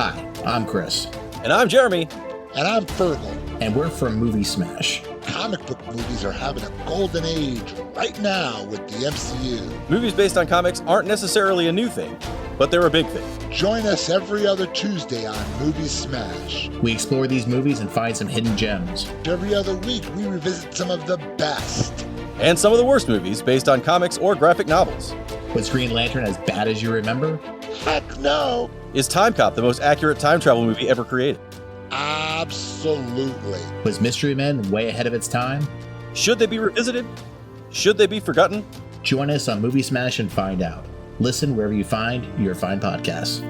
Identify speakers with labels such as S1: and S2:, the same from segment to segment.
S1: Hi, I'm Chris.
S2: And I'm Jeremy.
S3: And I'm Fergal.
S1: And we're from Movie Smash.
S3: Comic book movies are having a golden age right now with the MCU.
S2: Movies based on comics aren't necessarily a new thing, but they're a big thing.
S3: Join us every other Tuesday on Movie Smash.
S1: We explore these movies and find some hidden gems.
S3: Every other week, we revisit some of the best.
S2: And some of the worst movies based on comics or graphic novels.
S1: Was Green Lantern as bad as you remember?
S3: Heck no!
S2: Is Time Cop the most accurate time travel movie ever created?
S3: Absolutely.
S1: Was Mystery Men way ahead of its time?
S2: Should they be revisited? Should they be forgotten?
S1: Join us on Movie Smash and find out. Listen wherever you find your fine podcasts.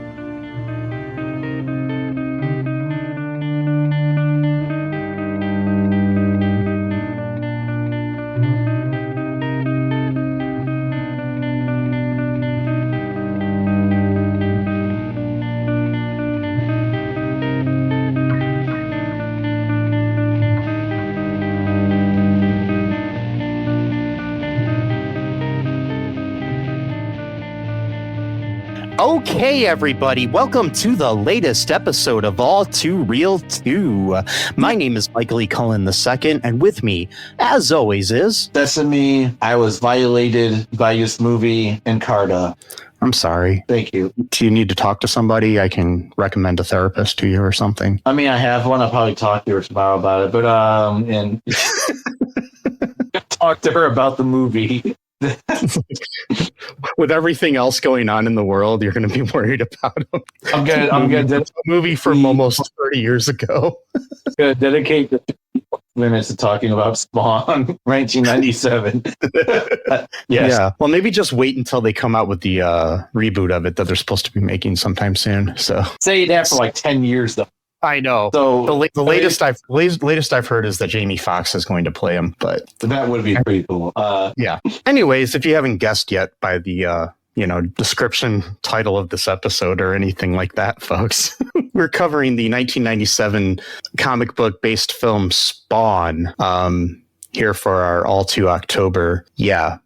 S4: Okay, everybody, welcome to the latest episode of All Too Real 2. My name is Michael E. Cullen II, and with me, as always, is...
S5: Sesame, I was violated by this movie, Encarta.
S4: I'm sorry.
S5: Thank you.
S4: Do you need to talk to somebody? I can recommend a therapist to you or something.
S5: I mean, I have one. I'll probably talk to her tomorrow about it, but, and talk to her about the movie.
S4: With everything else going on in the world, you're going to be worried about him.
S5: I'm gonna
S4: a movie from almost 30 years ago.
S5: Gonna dedicate the minutes to talking about Spawn, 1997. Yes.
S4: Yeah. Well, maybe just wait until they come out with the reboot of it that they're supposed to be making sometime soon. So
S5: say that for like 10 years, though.
S4: I know.
S5: So
S4: the latest I've heard is that Jamie Foxx is going to play him, but
S5: that would be pretty cool.
S4: Yeah. Anyways, if you haven't guessed yet by the description title of this episode or anything like that, folks, we're covering the 1997 comic book based film Spawn here for our All2-October. Yeah.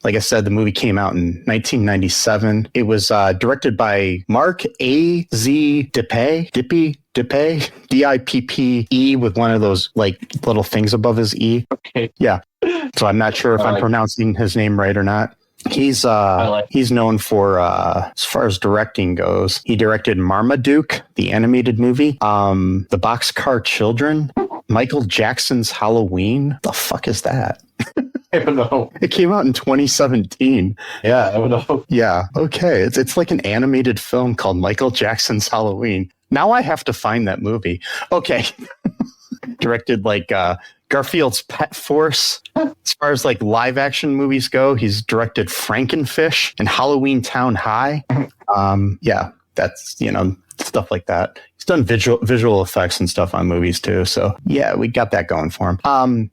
S4: Like I said, the movie came out in 1997. It was directed by Mark A.Z. Dippe, D-I-P-P-E with one of those like little things above his E.
S5: Okay.
S4: Yeah. So I'm not sure if I'm pronouncing his name right or not. He's known for as far as directing goes. He directed Marmaduke, the animated movie, The Boxcar Children, Michael Jackson's Halloween. The fuck is that?
S5: I don't know.
S4: It came out in 2017.
S5: Yeah, I don't know.
S4: Yeah. Okay. It's like an animated film called Michael Jackson's Halloween. Now I have to find that movie. Okay. Directed like Garfield's Pet Force. As far as like live action movies go, he's directed Frankenfish and Halloween Town High. Yeah, that's, stuff like that. He's done visual effects and stuff on movies too. So yeah, we got that going for him.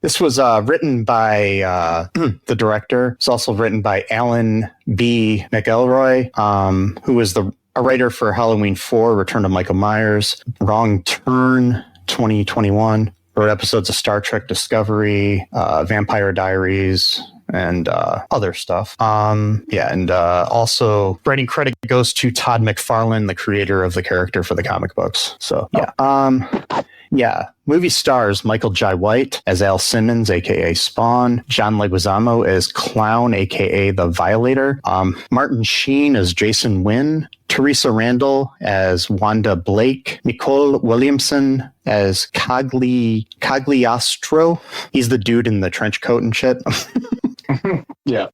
S4: This was written by the director. It's also written by Alan B. McElroy, who was a writer for Halloween 4, Return to Michael Myers, Wrong Turn 2021, wrote episodes of Star Trek Discovery, Vampire Diaries, and other stuff. Also writing credit goes to Todd McFarlane, the creator of the character for the comic books. So yeah. Movie stars Michael Jai White as Al Simmons, a.k.a. Spawn, John Leguizamo as Clown, a.k.a. The Violator, Martin Sheen as Jason Wynn, Theresa Randle as Wanda Blake, Nicol Williamson as Cagliostro. He's the dude in the trench coat and shit.
S5: Yeah.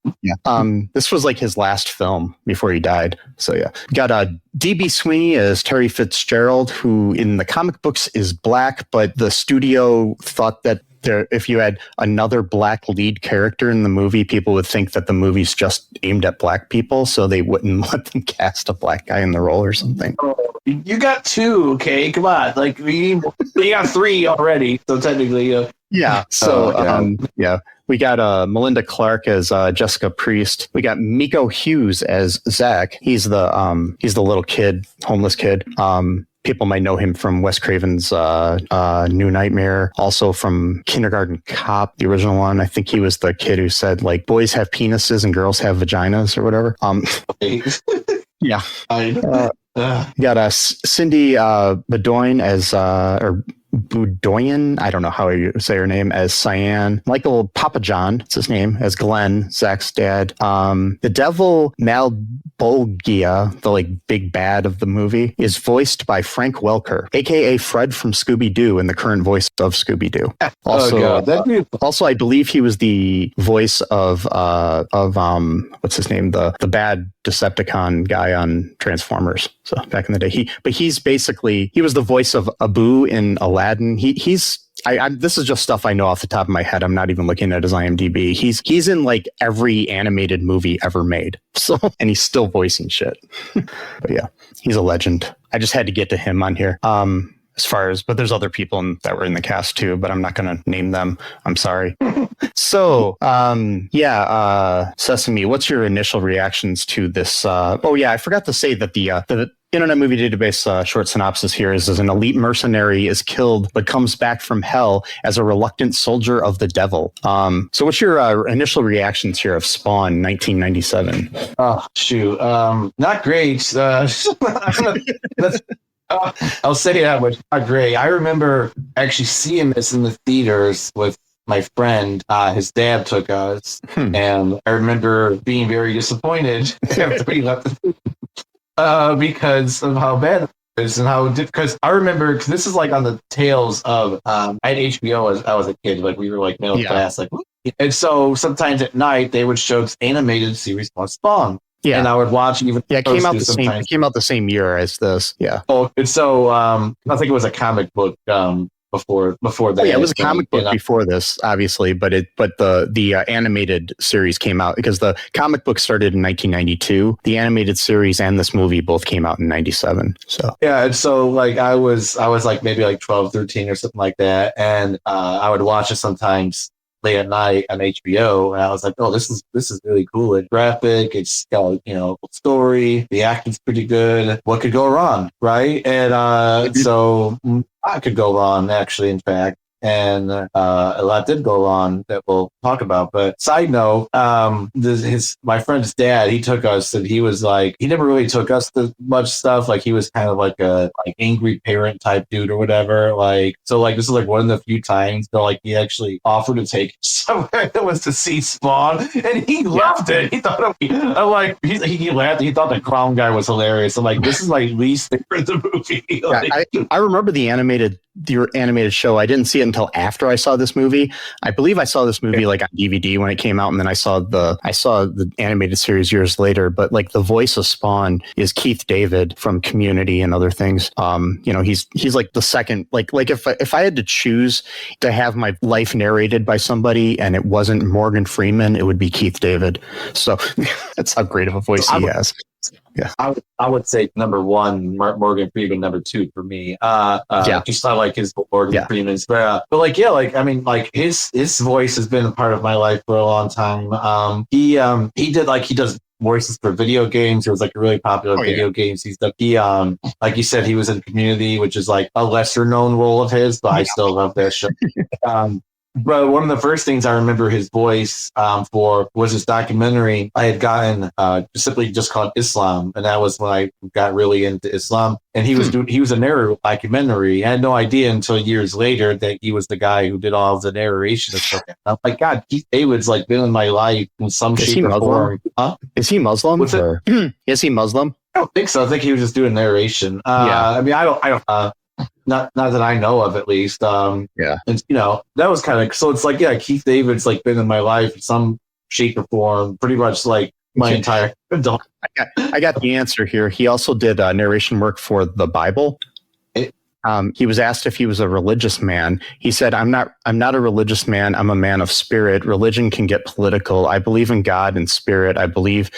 S4: This was like his last film before he died. So yeah, got D.B. Sweeney as Terry Fitzgerald, who in the comic books is black, but the studio thought that if you had another black lead character in the movie, people would think that the movie's just aimed at black people, so they wouldn't let them cast a black guy in the role or something.
S5: You got 2, okay? Come on, like you got 3 already, so technically,
S4: yeah. So we got Melinda Clarke as Jessica Priest. We got Miko Hughes as Zach. He's the little kid, homeless kid. People might know him from Wes Craven's New Nightmare, also from Kindergarten Cop, the original one. I think he was the kid who said, like, boys have penises and girls have vaginas or whatever. Yeah. You got Cindy Beaudoin as or Beaudoin, I don't know how you say her name, as Cyan. Michael Papajohn, that's his name, as Glenn, Zach's dad. The devil Malbolgia, the like big bad of the movie, is voiced by Frank Welker, aka Fred from Scooby-Doo, and the current voice of Scooby-Doo. Also, also, I believe he was the voice of what's his name, the bad Decepticon guy on Transformers. So back in the day, he's basically, he was the voice of Abu in Aladdin. This is just stuff I know off the top of my head. I'm not even looking at his IMDb. He's in like every animated movie ever made. So, and he's still voicing shit. But yeah, he's a legend. I just had to get to him on here. But there's other people that were in the cast too, but I'm not going to name them. I'm sorry. So, Sesame, what's your initial reactions to this? I forgot to say that the Internet Movie Database short synopsis here is an elite mercenary is killed but comes back from hell as a reluctant soldier of the devil. So what's your initial reactions here of Spawn 1997?
S5: Oh, shoot. Not great. I'll say that much. Not great. I remember actually seeing this in the theaters with my friend. His dad took us, and I remember being very disappointed after he left the theater, because of how bad it was and how because I remember, because this is like on the tails of I had HBO as I was a kid, like we were like middle class, like, and so sometimes at night they would show this animated series called Spawn. Yeah, and I would watch even. Yeah, it came out the same year as this. Yeah. Oh, and so I think it was a comic book before that. Yeah, it was a comic book before this, obviously, but the animated series came out because the comic book started in 1992. The animated series and this movie both came out in 97. So yeah, and so like I was like maybe like 12, 13 or something like that, and I would watch it sometimes late at night on HBO, and I was like, "Oh, this is really cool. It's graphic. It's got story. The acting's pretty good. What could go wrong, right?" And so I could go wrong, actually. In fact, and a lot did go wrong that we'll talk about. But side note, my friend's dad, he took us, and he was like, he never really took us to much stuff. Like he was kind of like a angry parent type dude or whatever. Like, so like this is like one of the few times that like he actually offered to take somewhere that was to see Spawn, and he loved it. He thought he laughed. He thought the clown guy was hilarious. I'm like, this is my least favorite the movie. Like, I remember the animated show. I didn't see it until after I saw this movie. I believe I saw this movie like on DVD when it came out, and then I saw the animated series years later. But like the voice of Spawn is Keith David from Community and other things. He's like the second, like if I had to choose to have my life narrated by somebody and it wasn't Morgan Freeman, it would be Keith David. So that's how great of a voice he has. Yeah, I would say number one, Morgan Freeman. Number two for me. Just I like his Morgan Freeman's, but I mean, like his voice has been a part of my life for a long time. He does voices for video games. It was like a really popular video games. Like you said, he was in Community, which is like a lesser known role of his, but I still love that show. But one of the first things I remember his voice for was this documentary I had gotten simply just called Islam, and that was when I got really into Islam. And he was a narrator documentary. I had no idea until years later that he was the guy who did all of the narration and stuff. I'm like, God, Keith David's like been in my life in some shape or form. Huh? Is he Muslim? Is he Muslim? I don't think so. I think he was just doing narration. I mean, I don't. Not that I know of, at least. And that was kind of, so it's like, Keith David's like been in my life in some shape or form, pretty much like my entire adult. I got the answer here. He also did narration work for the Bible. He was asked if he was a religious man. He said, I'm not a religious man. I'm a man of spirit. Religion can get political. I believe in God and spirit. I believe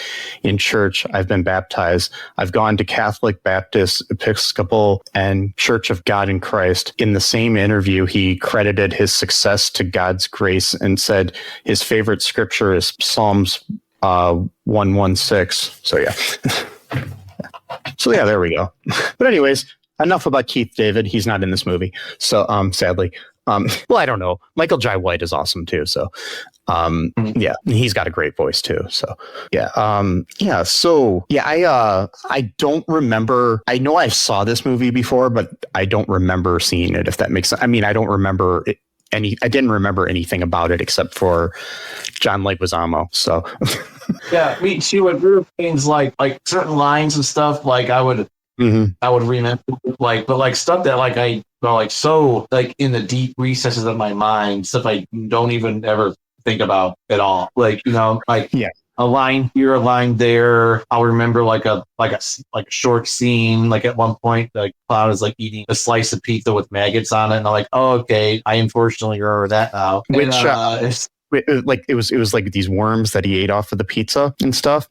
S5: in church. I've been baptized. I've gone to Catholic, Baptist, Episcopal, and Church of God in Christ. In the same interview, he credited his success to God's grace and said his favorite scripture is Psalms 116. So there we go. But anyways, enough about Keith David. He's not in this movie. So, sadly.
S4: Well, I don't know. Michael Jai White is awesome too. So, yeah, he's got a great voice too. So, yeah. I don't remember. I know I saw this movie before, but I don't remember seeing it, if that makes sense. I mean, I don't remember it. I didn't remember anything about it except for John Leguizamo. So,
S5: yeah, me too. With real things like certain lines and stuff, like I would remember, but stuff that so in the deep recesses of my mind, stuff I don't even ever think about at all. A line here, a line there. I'll remember a short scene. Like at one point, Cloud is eating a slice of pizza with maggots on it, and I'm like, oh, okay. I unfortunately remember that now.
S4: Which it was like these worms that he ate off of the pizza and stuff.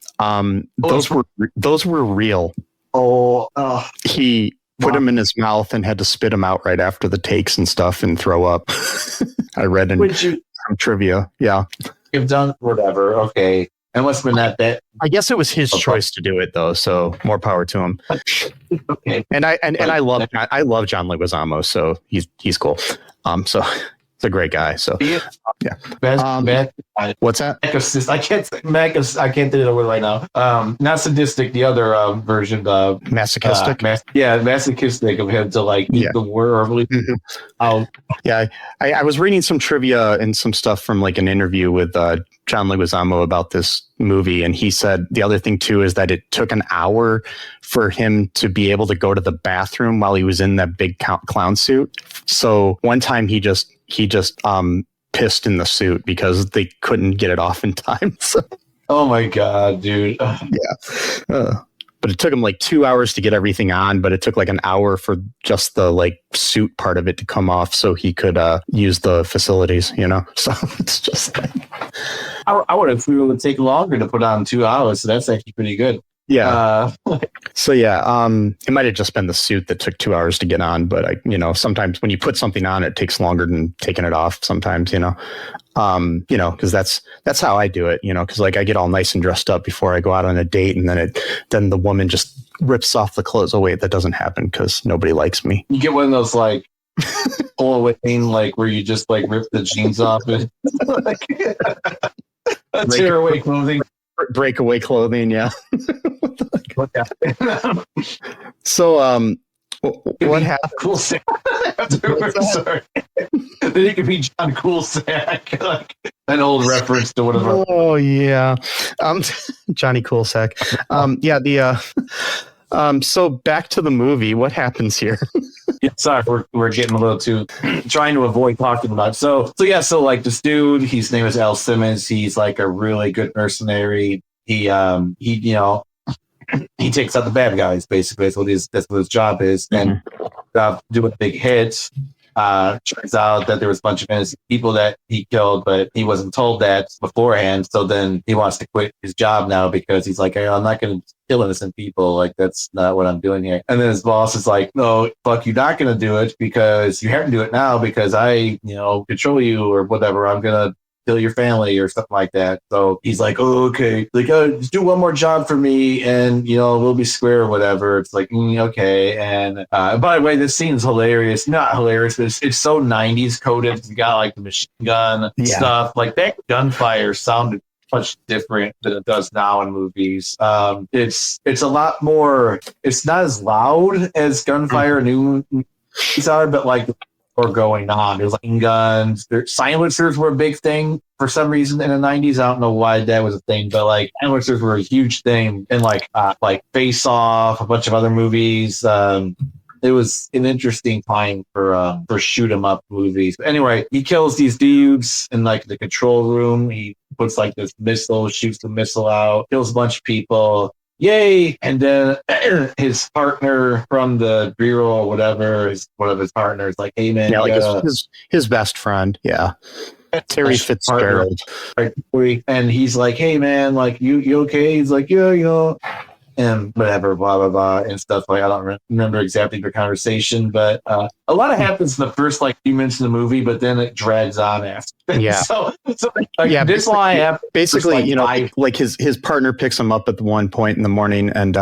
S4: Those were real. He put them in his mouth and had to spit them out right after the takes and stuff and throw up. I read some trivia. Yeah,
S5: you've done whatever. Okay. It must have been that bad.
S4: I guess it was his choice to do it, though. So more power to him.
S5: Okay.
S4: And I love John Leguizamo, so he's cool. So he's a great guy. So yeah. What's that?
S5: I can't think of the word right now. Not sadistic. The other version.
S4: Masochistic.
S5: Masochistic of him to eat the worm.
S4: Yeah, I was reading some trivia and some stuff from an interview with John Leguizamo about this movie, and he said the other thing too is that it took an hour for him to be able to go to the bathroom while he was in that big clown suit. So one time he just pissed in the suit because they couldn't get it off in time. So.
S5: Oh my god, dude!
S4: Yeah. But it took him 2 hours to get everything on, but it took an hour for just the suit part of it to come off so he could use the facilities, So it's just
S5: I would have figured it would take longer to put on 2 hours, so that's actually pretty good.
S4: Yeah. It might have just been the suit that took 2 hours to get on, but sometimes when you put something on, it takes longer than taking it off sometimes, because that's how I do it, because I get all nice and dressed up before I go out on a date, and then the woman just rips off the clothes. Oh wait, that doesn't happen because nobody likes me.
S5: You get one of those pull away thing, where you just rip the jeans off and tear away clothing.
S4: Breakaway clothing, yeah. So, what happened?
S5: Cool sack. Sorry. Then it could be John Coolsack, an old reference to one of our.
S4: Oh yeah, Johnny Coolsack. So back to the movie. What happens here?
S5: Yeah, sorry, we're getting a little too trying to avoid talking about it. So this dude, his name is Al Simmons. He's a really good mercenary. He takes out the bad guys, basically. That's what his job is. And doing big hits. Turns out that there was a bunch of innocent people that he killed, but he wasn't told that beforehand. So then he wants to quit his job now because he's like, hey, I'm not going to kill innocent people. That's not what I'm doing here. And then his boss is like, no, fuck, you're not going to do it because you have to do it now because I, control you or whatever. I'm going to kill your family or something like that. So he's like, oh, okay. Just do one more job for me and, we'll be square or whatever. It's like, okay. And by the way, this scene's hilarious. Not hilarious, but it's so 90s coded. You got the machine gun stuff. That gunfire sounded much different than it does now in movies. It's a lot more, it's not as loud as gunfire new movies are, but or going on. There's guns. Silencers were a big thing for some reason in the 90s. I don't know why that was a thing, but silencers were a huge thing. And Face Off, a bunch of other movies. It was an interesting time for shoot 'em up movies. But anyway, he kills these dudes in the control room. He puts this missile, shoots the missile out, kills a bunch of people. Yay! And then his partner from the bureau or whatever, one of his partners, hey man,
S4: his best friend, Terry Fitzgerald,
S5: and he's like, hey man, you okay? He's like, yeah, and whatever, blah blah blah, and stuff. I don't remember exactly the conversation, but a lot happens in the first few minutes of the movie, but then it drags on after.
S4: Yeah.
S5: This line
S4: basically, his partner picks him up at the one point in the morning, and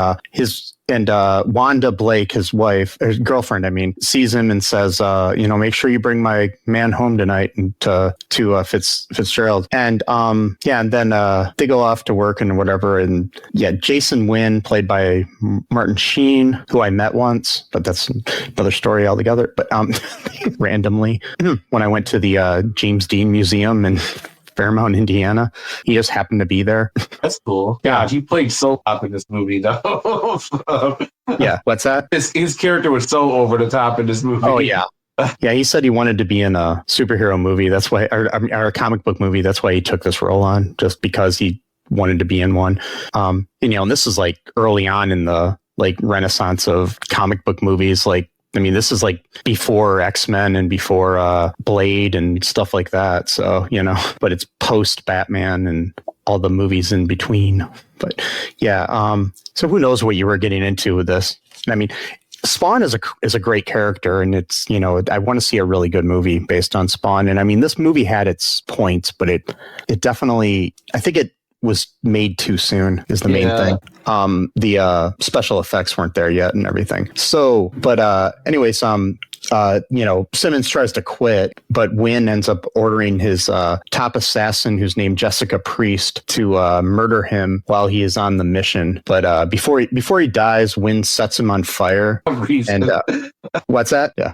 S4: And Wanda Blake, his wife, his girlfriend, I mean, sees him and says, make sure you bring my man home tonight and to Fitzgerald. And and then they go off to work and whatever. And Jason Wynn, played by Martin Sheen, who I met once, but that's another story altogether. But randomly, when I went to the James Dean Museum in Fairmount, Indiana, he just happened to be there.
S5: That's cool. God, he played so up in this movie, though.
S4: Yeah, what's that?
S5: His character was so over the top in this movie.
S4: Oh, yeah. Yeah, he said he wanted to be in a superhero movie. That's why, or a comic book movie. That's why he took this role on, just because he wanted to be in one. And this is like early on in the like renaissance of comic book movies. Like, I mean, this is like before X-Men and before Blade and stuff like that. So, but it's post Batman and all the movies in between. But yeah, so who knows what you were getting into with this? I mean, Spawn is a great character, and it's, I want to see a really good movie based on Spawn. And I mean, this movie had its points, but it definitely, I think it was made too soon is the main thing. The special effects weren't there yet and everything. So, but anyways, Simmons tries to quit, but Wynn ends up ordering his top assassin, who's named Jessica Priest, to murder him while he is on the mission. But before he dies, Wynn sets him on fire. And what's that? Yeah.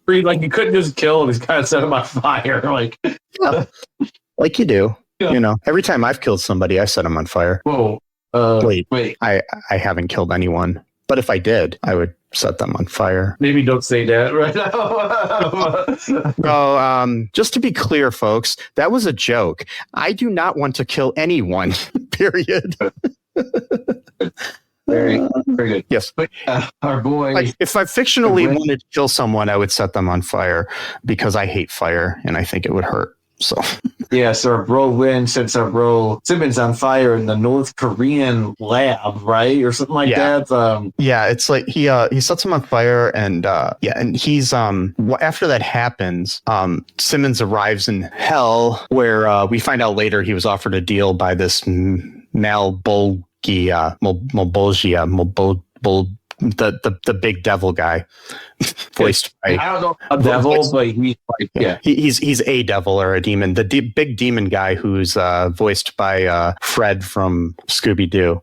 S5: Like, you couldn't just kill him. He's kind of set him on fire. Like,
S4: like you do. Yeah. Every time I've killed somebody, I set them on fire.
S5: Whoa.
S4: Wait. I haven't killed anyone. But if I did, I would set them on fire.
S5: Maybe don't say that right now.
S4: Just to be clear, folks, that was a joke. I do not want to kill anyone, period.
S5: Very good.
S4: Yes.
S5: But, our boy.
S4: Like, if I fictionally wanted to kill someone, I would set them on fire because I hate fire and I think it would hurt. So
S5: yeah, so our bro Wynn sets our bro Simmons on fire in the North Korean lab, right, or something like that.
S4: Yeah, it's like he sets him on fire, and and he's after that happens, Simmons arrives in hell, where we find out later he was offered a deal by this Malbolgia, the big devil guy, voiced by,
S5: I don't know a devil, but
S4: he's a devil or a demon. The big demon guy who's voiced by Fred from Scooby-Doo.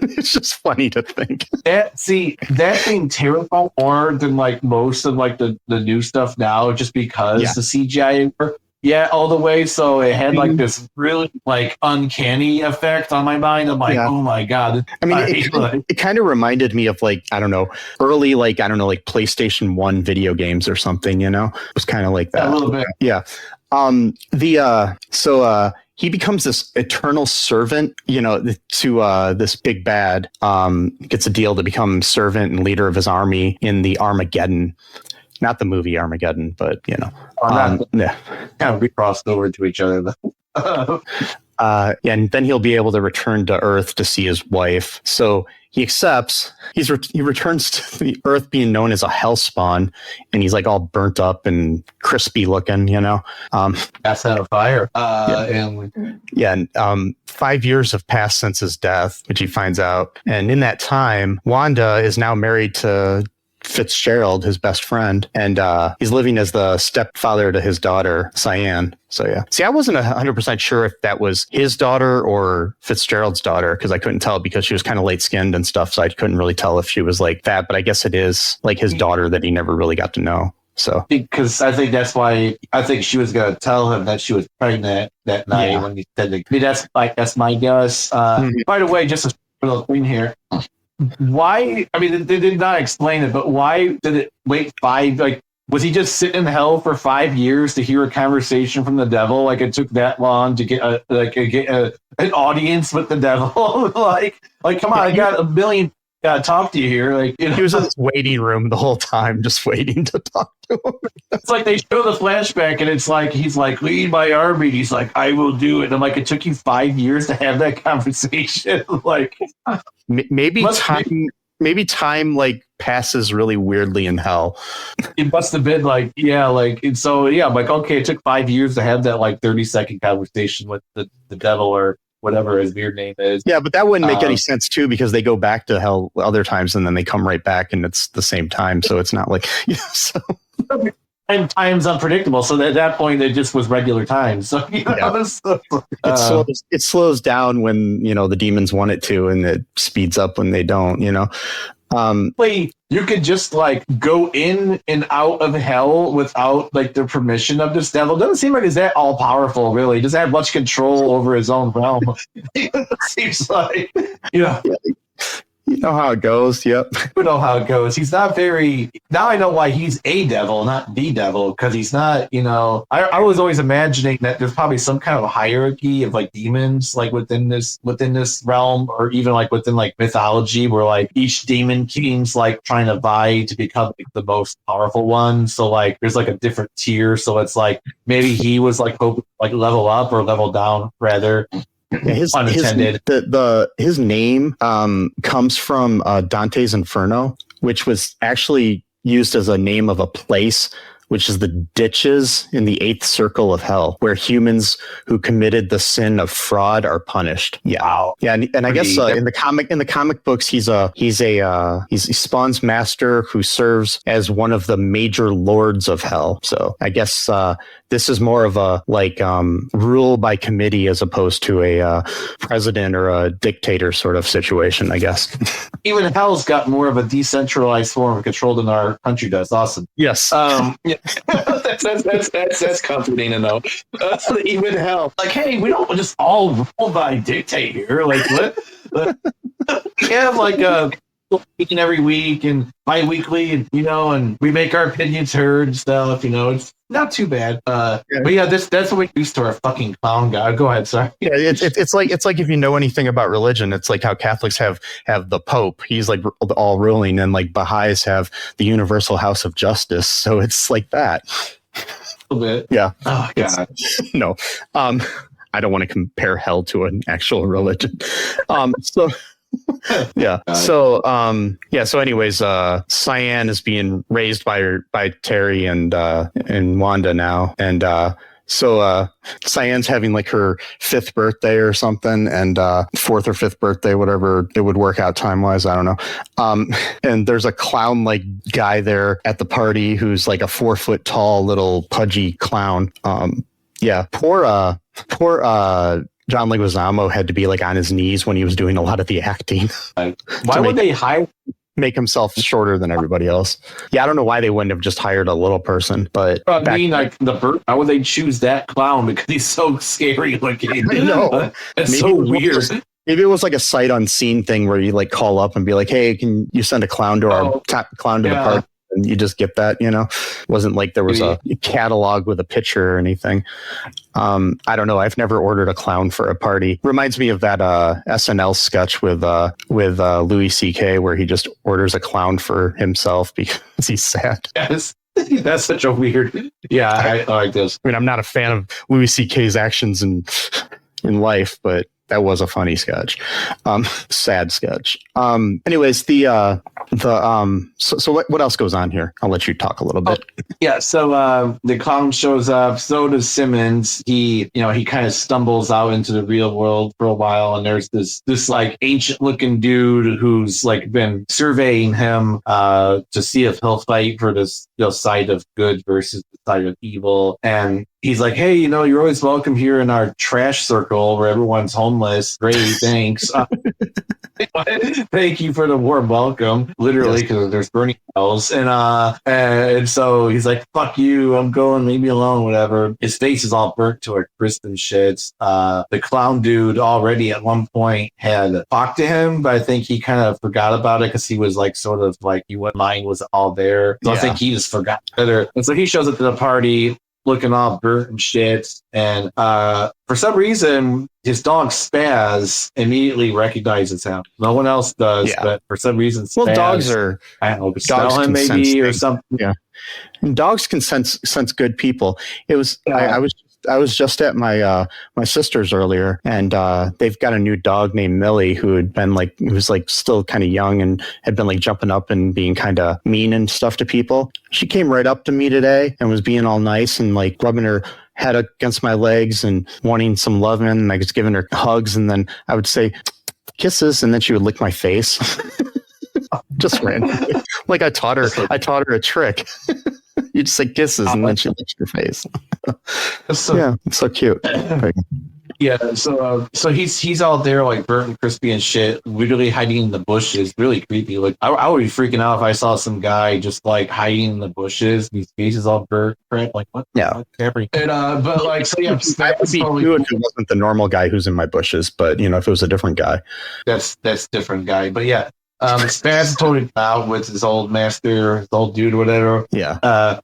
S4: It's just funny to think.
S5: That thing terrified more than like most of like the new stuff now, just because the CGI work. Yeah, all the way. So it had like this really like uncanny effect on my mind. I'm like, oh my God. I mean,
S4: it kind of reminded me of like, early, like PlayStation 1 video games or something, It was kind of like that.
S5: A little bit.
S4: Yeah. He becomes this eternal servant, to this big bad, gets a deal to become servant and leader of his army in the Armageddon. Not the movie Armageddon, but
S5: kind of we crossed over to each other.
S4: And then he'll be able to return to Earth to see his wife. So he accepts. He returns to the Earth, being known as a hellspawn, and he's like all burnt up and crispy looking.
S5: That's out of fire.
S4: 5 years have passed since his death, which he finds out, and in that time, Wanda is now married to Fitzgerald, his best friend, and he's living as the stepfather to his daughter, Cyan. So yeah. See, I wasn't 100% sure if that was his daughter or Fitzgerald's daughter, because I couldn't tell because she was kind of light skinned and stuff. So I couldn't really tell if she was like that. But I guess it is like his daughter that he never really got to know. So
S5: because I think that's why I think she was going to tell him that she was pregnant that night when he said that. That's my guess. By the way, just a little thing here. Why? I mean, they did not explain it, but why did it wait 5? Like, was he just sitting in hell for 5 years to hear a conversation from the devil? Like, it took that long to get an audience with the devil? like, come on, I got a million talk to you here. Like,
S4: he was in this waiting room the whole time, just waiting to talk to him.
S5: It's like they show the flashback, and it's like he's like, lead my army. And he's like, I will do it. And I'm like, it took you 5 years to have that conversation. Like,
S4: maybe time like passes really weirdly in hell.
S5: It must have been like, and so I'm like, okay, it took 5 years to have that like 30-second conversation with the devil or whatever his weird name is.
S4: Yeah, but that wouldn't make any sense too, because they go back to hell other times and then they come right back and it's the same time. So it's not like, so.
S5: Time's unpredictable. So at that point, it just was regular time. So,
S4: it slows down when, the demons want it to, and it speeds up when they don't,
S5: you could just like go in and out of hell without like the permission of this devil. Doesn't seem like he's that all powerful, really. He doesn't have much control over his own realm. It seems like,
S4: Yeah. You know how it goes. Yep.
S5: You know how it goes. He's not very. Now I know why he's a devil, not the devil, because he's not. I was always imagining that there's probably some kind of hierarchy of like demons, like within this realm, or even like within like mythology, where like each demon king's like trying to vie to become like, the most powerful one. So like there's like a different tier. So it's like maybe he was like hoping like level up or level down rather.
S4: Yeah, his name comes from Dante's Inferno, which was actually used as a name of a place, which is the ditches in the 8th circle of hell, where humans who committed the sin of fraud are punished. Yeah, wow. Yeah, and I guess in the comic books, he's Spawn's master who serves as one of the major lords of hell. So I guess this is more of a rule by committee as opposed to a president or a dictator sort of situation, I guess.
S5: Even hell's got more of a decentralized form of control than our country does. Awesome.
S4: Yes.
S5: Yeah. that's comforting to know. Even hell, like, hey, we don't just all rule by dictate here. Like, what? We have like a meeting every week and bi-weekly, and and we make our opinions heard and stuff. It's not too bad. But yeah, that's what we used to our fucking clown guy. Go ahead, sorry.
S4: Yeah, it's like if you know anything about religion, it's like how Catholics have the Pope. He's like all ruling, and like Baha'is have the Universal House of Justice. So it's like that.
S5: A little bit.
S4: Yeah.
S5: Oh God.
S4: No. I don't want to compare hell to an actual religion. So. Yeah. So anyways, Cyan is being raised by Terry and Wanda now, and so Cyan's having like her 5th birthday or something, and 4th or 5th birthday, whatever it would work out time wise, I don't know. And there's a clown like guy there at the party who's like a 4 foot tall little pudgy clown. Yeah. Poor John Leguizamo had to be like on his knees when he was doing a lot of the acting.
S5: Why would they
S4: make himself shorter than everybody else? Yeah, I don't know why they wouldn't have just hired a little person. But
S5: how would they choose that clown? Because he's so scary looking.
S4: I know.
S5: It's so weird.
S4: Maybe it was like a sight unseen thing where you like call up and be like, "Hey, can you send a clown to our clown to the park?" And you just get that, wasn't like there was a catalog with a picture or anything. I don't know. I've never ordered a clown for a party. Reminds me of that SNL sketch with Louis C.K. where he just orders a clown for himself because he's sad.
S5: Yes. That's such a weird. Yeah, I like this.
S4: I mean, I'm not a fan of Louis C.K.'s actions in life, but that was a funny sketch. Sad sketch. Anyways, so what else goes on here? I'll let you talk a little bit.
S5: Yeah. So the clown shows up. So does Simmons. He kind of stumbles out into the real world for a while, and there's this like ancient looking dude who's like been surveying him to see if he'll fight for this side of good versus the side of evil. And he's like, hey, you're always welcome here in our trash circle where everyone's homeless. Great, thanks. Thank you for the warm welcome, literally, because there's burning hells. And so he's like, fuck you, I'm going, leave me alone, whatever. His face is all burnt to a crisp and shit. The clown dude already at one point had talked to him, but I think he kind of forgot about it because he was like sort of like, what mind was all there. So I think he just forgot better. And so he shows up to the party looking all burnt and shit. And for some reason, his dog Spaz immediately recognizes him. No one else does, but for some reason, Spaz,
S4: well, dogs are.
S5: I don't know, smell him maybe or something.
S4: Yeah, and dogs can sense good people. It was. I was just at my sister's earlier, and they've got a new dog named Millie who was still kind of young and had been like jumping up and being kind of mean and stuff to people. She came right up to me today and was being all nice and like rubbing her head against my legs and wanting some loving, and I was giving her hugs, and then I would say kisses, and then she would lick my face. Just randomly. Like I taught her a trick. You just say kisses, and then she licks your face. Yeah, it's so cute.
S5: Yeah, so he's out there like burnt and crispy and shit, literally hiding in the bushes, really creepy. Like I would be freaking out if I saw some guy just like hiding in the bushes, his face is all burnt, like what?
S4: Yeah,
S5: and but like so yeah,
S4: I would be too if it wasn't the normal guy who's in my bushes, but if it was a different guy,
S5: that's different guy. But yeah. Spaz is totally out with his old master, his old dude, or whatever.
S4: Yeah.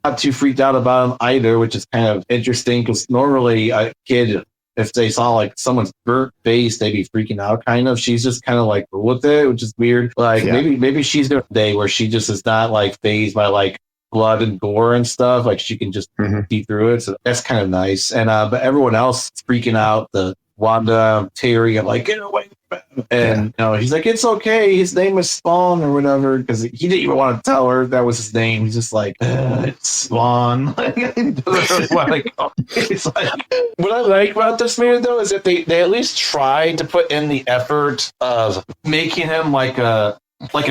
S5: Not too freaked out about him either, which is kind of interesting because normally a kid, if they saw like someone's burnt face, they'd be freaking out kind of. She's just kind of like cool with it, which is weird. Like maybe she's doing a day where she just is not like fazed by like blood and gore and stuff. Like she can just see through it. So that's kind of nice. And but everyone else is freaking out. The Wanda, Terry, and like, get away. And he's like, it's okay. His name is Spawn or whatever, because he didn't even want to tell her that was his name. He's just like, it's Spawn. It's like, what I like about this movie though is that they at least tried to put in the effort of making him like an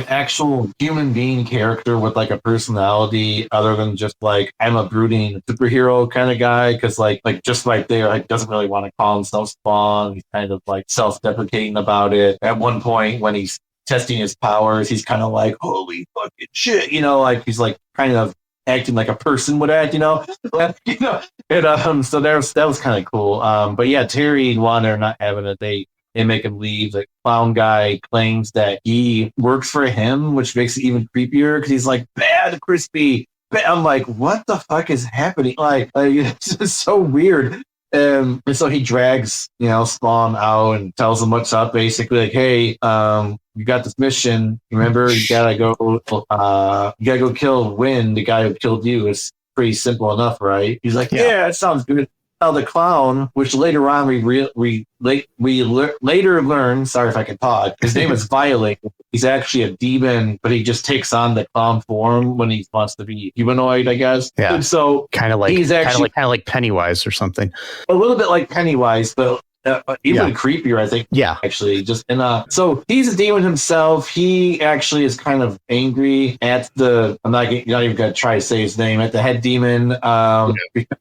S5: actual human being character with like a personality other than just like I'm a brooding superhero kind of guy, because like just right there, like doesn't really want to call himself Spawn. He's kind of like self-deprecating about it. At one point when he's testing his powers, he's kind of like, holy fucking shit, like he's like kind of acting like a person would act, and so that was kind of cool. But yeah, Terry and Wanda are not having it. They make him leave. The clown guy claims that he works for him, which makes it even creepier because he's like, bad, crispy. I'm like, what the fuck is happening? Like it's just so weird. And so he drags, Spawn out and tells him what's up, basically like, hey, you got this mission. Remember, you gotta go kill Wynn, the guy who killed you. It's pretty simple enough, right? He's like, yeah, it sounds good. The clown, which later on we later learn, sorry if I can talk, his name is Violet. He's actually a demon, but he just takes on the clown form when he wants to be humanoid, I guess.
S4: Yeah.
S5: And so
S4: kind of like Pennywise or something.
S5: A little bit like Pennywise, but even creepier, I think. Yeah, actually, just so he's a demon himself. He actually is kind of angry at the. I'm not even gonna try to say his name. At the head demon.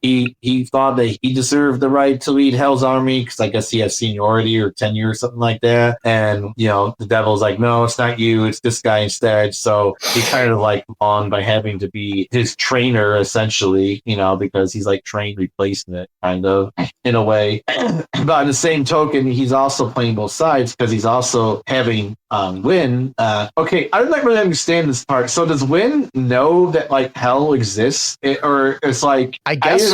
S5: He thought that he deserved the right to lead Hell's army because I guess he has seniority or tenure or something like that. And the devil's like, no, it's not you. It's this guy instead. So he kind of like on by having to be his trainer essentially. Because he's like trained replacing it kind of in a way. But on the same token, he's also playing both sides because he's also having Wynn. Okay, I don't really understand this part. So does Wynn know that like hell exists, or it's like
S4: I guess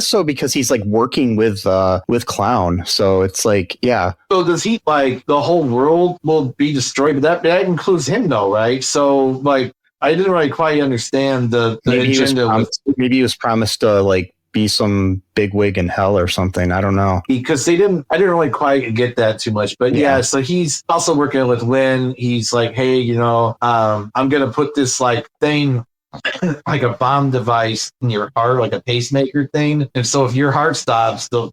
S4: so because he's like working with Clown. So it's like
S5: So does he like the whole world will be destroyed? But that includes him though, right? So like I didn't really quite understand the agenda.
S4: Maybe he was promised to like be some bigwig in hell or something. I don't know.
S5: Because I didn't really quite get that too much. But so he's also working with Wynn. He's like, hey, I'm going to put this like thing, like a bomb device in your heart, like a pacemaker thing. And so if your heart stops, the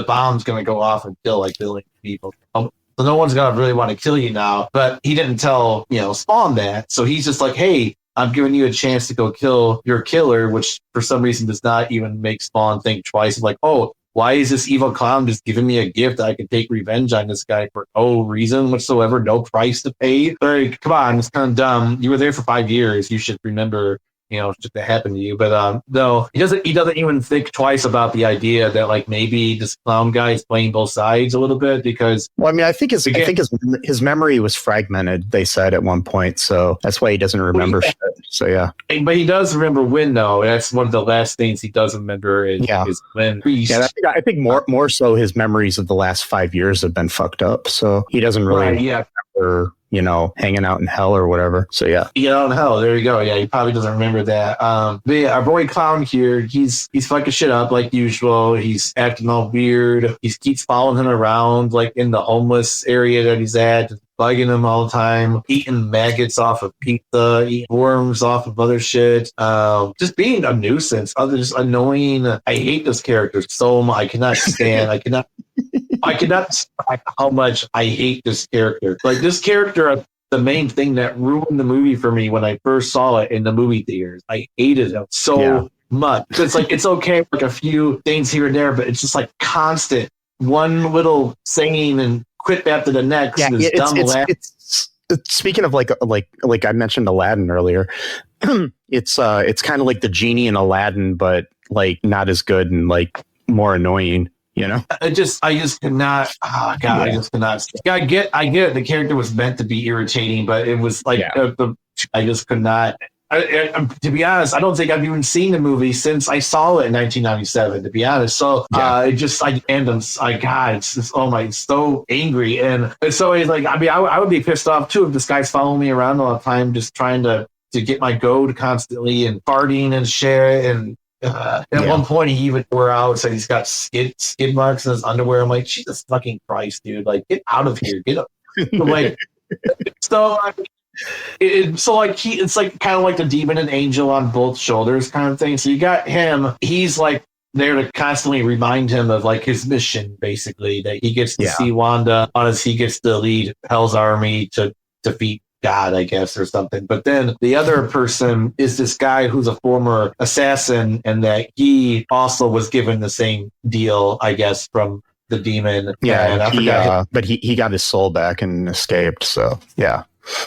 S5: bomb's going to go off and kill like billions of people. So no one's going to really want to kill you now. But he didn't tell, Spawn that. So he's just like, hey, I'm giving you a chance to go kill your killer, which for some reason does not even make Spawn think twice. Like, oh, why is this evil clown just giving me a gift that I can take revenge on this guy for no reason whatsoever, no price to pay? Like, come on, it's kind of dumb. You were there for 5 years. You should remember, shit that happened to you. But no, he doesn't even think twice about the idea that like maybe this clown guy is playing both sides a little bit because.
S4: Well, I mean, I think his memory was fragmented. They said at one point, so that's why he doesn't remember shit. So yeah,
S5: but he does remember Wynn though. That's one of the last things he does remember is Wynn.
S4: Yeah, I think more so his memories of the last 5 years have been fucked up. So he doesn't really remember. Hanging out in hell or whatever. So yeah.
S5: Yeah, in hell. There you go. Yeah, he probably doesn't remember that. But yeah, our boy Clown here, he's fucking shit up like usual. He's acting all weird. He keeps following him around like in the homeless area that he's at. bugging him all the time, eating maggots off of pizza, eating worms off of other shit, just being a nuisance, just annoying. I hate this character so much. I cannot stand. I cannot describe how much I hate this character. Like this character, the main thing that ruined the movie for me when I first saw it in the movie theaters. I hated him so much. It's like it's okay, like a few things here and there, but it's just like constant one little saying and quit after the next.
S4: Yeah, it's speaking of like I mentioned Aladdin earlier. It's kind of like the genie in Aladdin, but like not as good and like more annoying. You know, I just could not. Oh God, I just could not. I get it. The character was meant to be irritating, but it was like I just could not. To be honest, I don't think I've even seen the movie since I saw it in 1997. To be honest, so it's just so angry, and so he's like, I mean, I would be pissed off too if this guy's following me around all the time, just trying to get my goat constantly and farting and shit and. At one point, he even wore out, so he's got skid marks in his underwear. I'm like, Jesus fucking Christ, dude! Like, get out of here, get up! Like, it's like kind of like the demon and angel on both shoulders, kind of thing. So you got him; he's like there to constantly remind him of like his mission, basically that he gets to see Wanda, as he gets to lead Hell's army to defeat God, I guess, or something. But then the other person is this guy who's a former assassin, and that he also was given the same deal, I guess, from the demon. Yeah, and but he got his soul back and escaped. So yeah,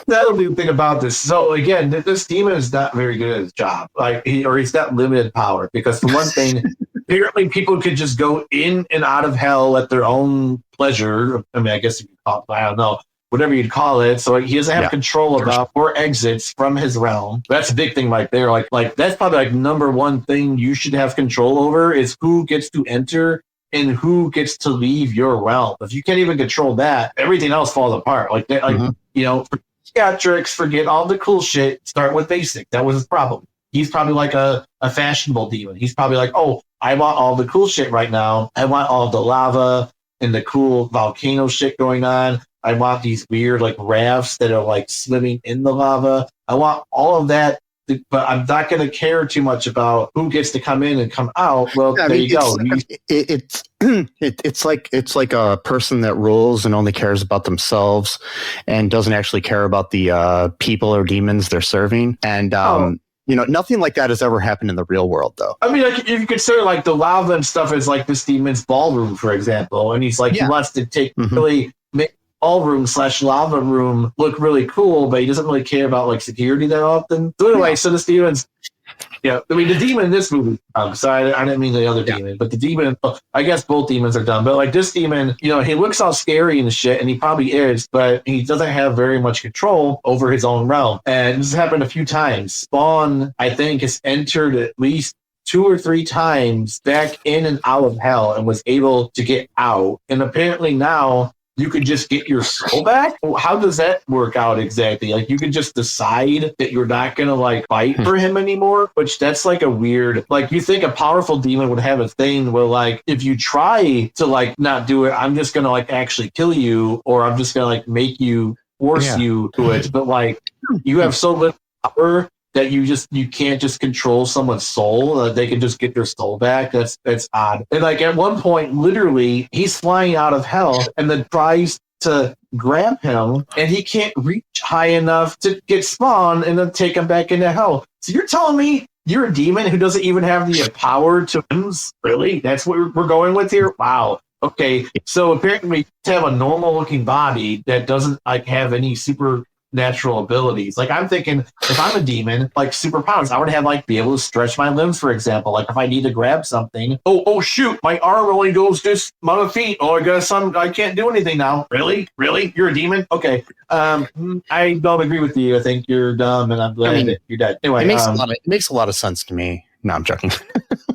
S5: that'll be the thing about this. So again, this demon is not very good at his job, he's got limited power because for one thing, apparently people could just go in and out of hell at their own pleasure. I mean, I guess you could call it, I don't know. Whatever you'd call it, so he doesn't have control about or exits from his realm. That's a big thing right there. Like that's probably like number one thing you should have control over is who gets to enter and who gets to leave your realm. If you can't even control that, everything else falls apart. Like that, you know, forget tricks, forget all the cool shit. Start with basic. That was his problem. He's probably like a fashionable demon. He's probably like, oh, I want all the cool shit right now. I want all the lava and the cool volcano shit going on. I want these weird like rafts that are like swimming in the lava. I want all of that, but I'm not going to care too much about who gets to come in and come out. Well, there you go.
S4: It's like a person that rules and only cares about themselves and doesn't actually care about the people or demons they're serving. And you know, nothing like that has ever happened in the real world, though.
S5: I mean, like if you consider like the lava and stuff is like this demon's ballroom, for example, and he's like he wants to really make ballroom / lava room look really cool, but he doesn't really care about like security that often. So anyway, so this demon's I mean the demon in this movie. Sorry, I didn't mean the other demon, but the demon. I guess both demons are dumb, but like this demon, you know, he looks all scary and shit, and he probably is, but he doesn't have very much control over his own realm. And this has happened a few times. Spawn, I think, has entered at least 2 or 3 times back in and out of hell and was able to get out. And apparently now you could just get your soul back? How does that work out exactly? Like you could just decide that you're not going to like fight for him anymore, which that's like a weird, like you think a powerful demon would have a thing where like, if you try to like not do it, I'm just going to like actually kill you, or I'm just going to like make you force you to it. But like you have so little power that you can't just control someone's soul. They can just get their soul back. That's odd. And like at one point, literally, he's flying out of hell and then tries to grab him, and he can't reach high enough to get Spawn and then take him back into hell. So you're telling me you're a demon who doesn't even have the power to really? That's what we're going with here? Wow. Okay. So apparently to have a normal looking body that doesn't like have any supernatural abilities. Like I'm thinking if I'm a demon, like superpowers, I would have like be able to stretch my limbs, for example. Like if I need to grab something, oh shoot, my arm only goes this amount of feet. Oh, I can't do anything now. Really? You're a demon? Okay. I don't agree with you. I think you're dumb, and I'm glad that you're dead. Anyway,
S4: it makes a lot of sense to me. No, I'm joking.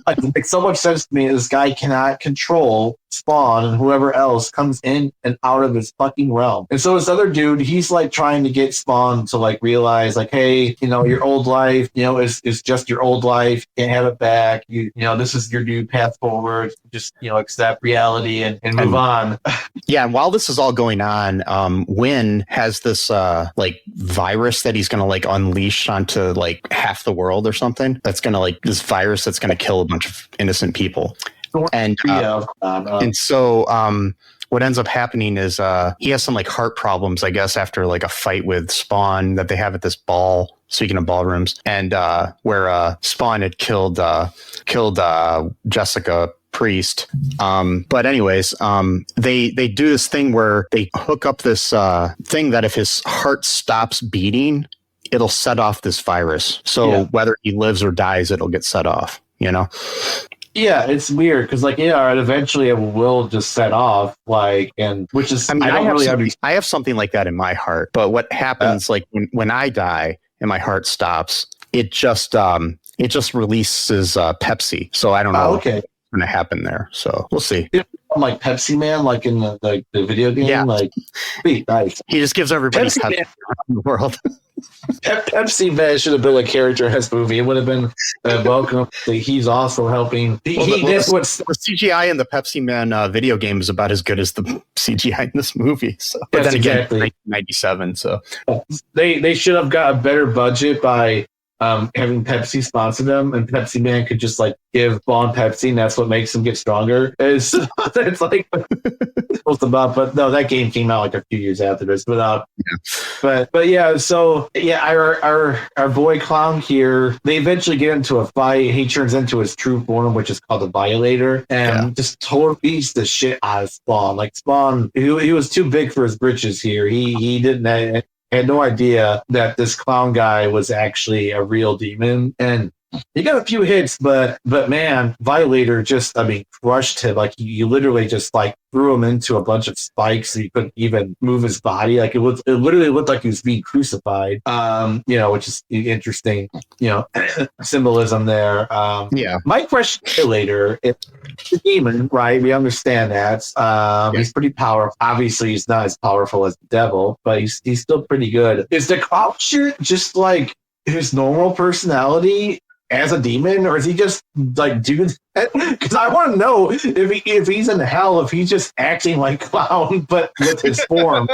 S5: It makes so much sense to me. This guy cannot control Spawn and whoever else comes in and out of his fucking realm. And so this other dude, he's like trying to get Spawn to like realize like, hey, your old life, is just your old life. You can't have it back. This is your new path forward. Just, accept reality and move on.
S4: Yeah. And while this is all going on, Wynn has this like virus that he's going to like unleash onto like half the world or something. That's going to like this virus that's going to kill a bunch of innocent people. And so what ends up happening is he has some like heart problems, I guess, after like a fight with Spawn that they have at this ball. Speaking of ballrooms, and where Spawn had killed Jessica Priest. But anyways, they do this thing where they hook up this thing that if his heart stops beating, it'll set off this virus. So whether he lives or dies, it'll get set off.
S5: Yeah, it's weird because, eventually it will just set off, which is,
S4: I have something like that in my heart, but what happens, when I die and my heart stops, it just releases Pepsi. So I don't know what's going to happen there. So we'll see.
S5: Like Pepsi Man, like in the video game, nice.
S4: He just gives everybody Pepsi around the world.
S5: Pepsi Man should have been a character in this movie. It would have been welcome. He's also helping.
S4: The CGI in the Pepsi Man video game is about as good as the CGI in this movie. So, but then again, 1997. So
S5: they should have got a better budget by having Pepsi sponsor them, and Pepsi Man could just give Spawn Pepsi, and that's what makes him get stronger. It's like supposed about, but no, that game came out a few years after this. But yeah, so yeah, our boy Clown here, they eventually get into a fight. He turns into his true form, which is called the Violator, and just totally beats the shit out of Spawn. Spawn, he was too big for his britches here. He didn't. Had no idea that this clown guy was actually a real demon, and he got a few hits, but man, Violator just crushed him. You literally just threw him into a bunch of spikes so he couldn't even move his body. It literally looked like he was being crucified. Which is interesting. Symbolism there. My question later, if the demon, right? We understand that. He's pretty powerful. Obviously, he's not as powerful as the devil, but he's still pretty good. Is the clown shit just his normal personality as a demon, or is he just doing that? Because I want to know if he's in hell, if he's just acting like Clown but with his form.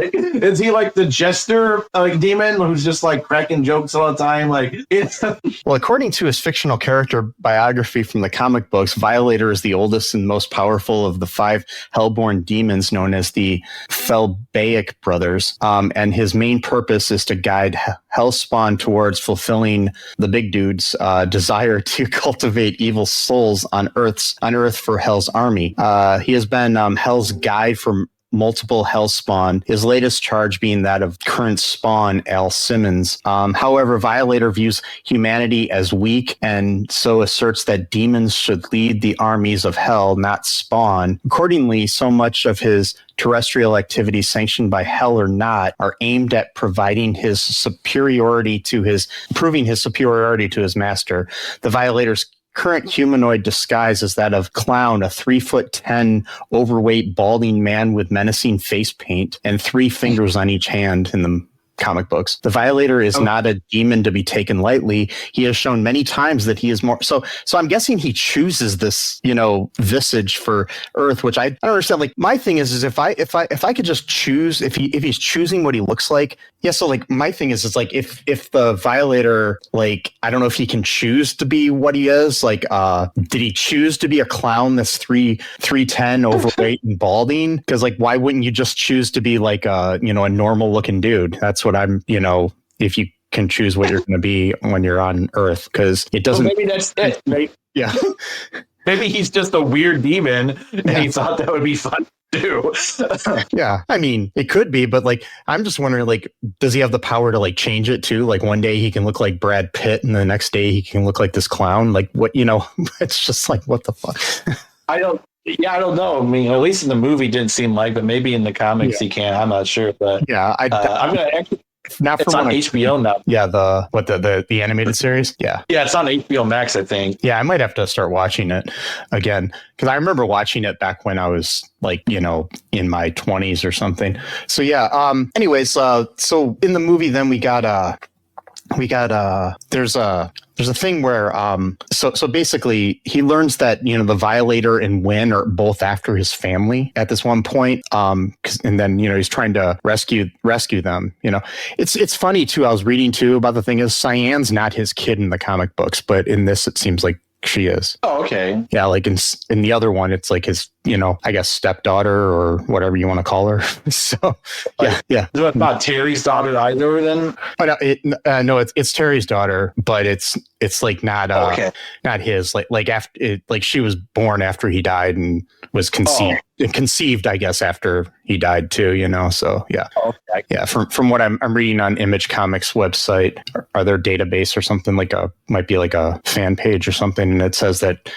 S5: Is he the jester demon who's just cracking jokes all the time?
S4: Well, according to his fictional character biography from the comic books, Violator is the oldest and most powerful of the 5 hellborn demons known as the Felbaic brothers. And his main purpose is to guide Hellspawn towards fulfilling the big dude's desire to cultivate evil souls on Earth for Hell's army. He has been Hell's guide for multiple Hellspawn, his latest charge being that of current Spawn, Al Simmons. However, Violator views humanity as weak and so asserts that demons should lead the armies of Hell, not Spawn. Accordingly, so much of his terrestrial activities, sanctioned by Hell or not, are aimed at proving his superiority to his master. The Violator's current humanoid disguise is that of Clown, a 3'10" overweight balding man with menacing face paint and 3 fingers on each hand in the comic books. The Violator is not a demon to be taken lightly. He has shown many times that he is more so I'm guessing he chooses this visage for Earth, which I don't understand. My thing is if I could just choose, if he's choosing what he looks like, so my thing is if the Violator, I don't know if he can choose to be what he is. Did he choose to be a clown that's 3'10" overweight and balding? Because why wouldn't you just choose to be a normal looking dude? That's what I'm, if you can choose what you're going to be when you're on Earth, because it doesn't.
S5: Maybe that's it. Right?
S4: Yeah.
S5: Maybe he's just a weird demon, and he thought that would be fun to do.
S4: Yeah, it could be, but I'm just wondering, does he have the power to change it too? One day he can look like Brad Pitt, and the next day he can look like this clown. What it's just what the fuck.
S5: I don't know. At least in the movie, didn't seem like, but maybe in the comics he can. I'm not sure, but
S4: yeah,
S5: I'm gonna actually.
S4: Not
S5: It's
S4: for
S5: on HBO now.
S4: Yeah, the animated series. Yeah,
S5: Yeah, it's on HBO Max, I think.
S4: yeah. I might have to start watching it again because I remember watching it back when I was like in my 20s or something. So yeah. Anyways, so in the movie, then we got there's a thing where so basically he learns that the Violator and Wynn are both after his family at this one point, and then he's trying to rescue them. It's funny too. I was reading too about the thing is Cyan's not his kid in the comic books, but in this it seems like she is.
S5: Oh, okay.
S4: Yeah, like in the other one, it's like his, I guess stepdaughter or whatever you want to call her. So, yeah.
S5: Is it not Terry's daughter either? Then?
S4: Oh, no, it's Terry's daughter, but it's like not not his. Like after like she was born after he died and was conceived, I guess, after he died too. So yeah, yeah. From what I'm reading on Image Comics website, or their database or something might be like a fan page or something, and it says that